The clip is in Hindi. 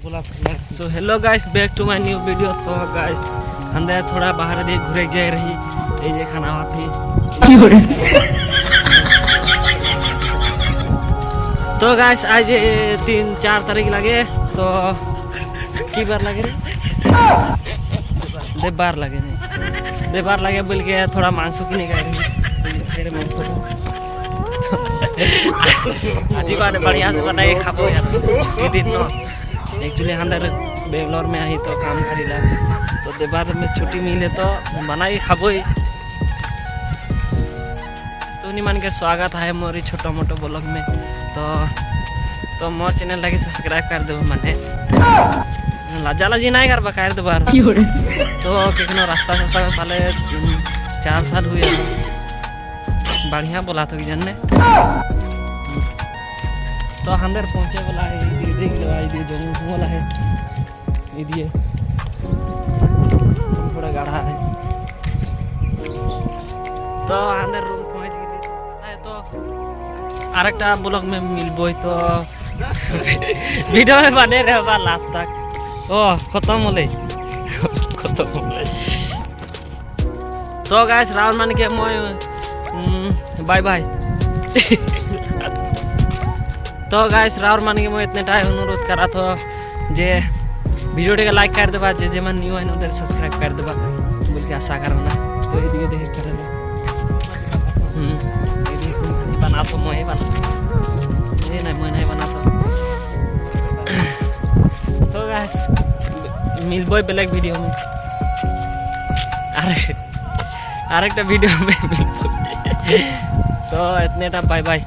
बोला था। So hello guys, back to my new video. तो गाइस अंदर थोड़ा बाहर दे घूरे जाए रही ये खाना थी। तो गाइस आज 3-4 तारीख लगे तो की बार लगे देवबार लगे नहीं देवबार लगे बोल के थोड़ा मांस की नहीं खाए आज बार बढ़िया से बनाए खाबो यार छुट्टी दिन न एक्चुअली अंदर बेंगलोर में आई तो काम करीला तो देवबार में छुट्टी मिले तो बनाई खाबो तो निमान के स्वागत है मोरी छोटो मोटो ब्लॉग में। तो मोर चैनल लगे सब्सक्राइब कर दो माने लाजा लाजी नहीं कर बकायर दोबारा तो कितनो रास्ता रास्ता में पहले 4 साल हुए बढ़िया बोला तो जन्ने तो अंदर पहुंचे वाला है देख लो ये जो वाला है ये थोड़ा गाढ़ा है तो अंदर रूम पहुंच गए तो आरेकटा ब्लॉग में मिलबो तो वीडियो में बने रहे लास्ट तक। ओ खत्म होले खत्म होले तो गाइस राहुल मान के मैं बाय बाय। तो गाइस राहुल मान के मैं इतने टाइम अनुरोध करा तो जे वीडियो के लाइक कर देबा जे मन न्यू है उधर सब्सक्राइब कर देबा बोल के आशा करना। तो ये दिखे देख कर ये बना तो मैं बना ये नहीं मैं नहीं बना तो गाइस मिलबो ब्लैक वीडियो में अरे वीडियो में मिलबो तो इतने टाइम बाय बाय।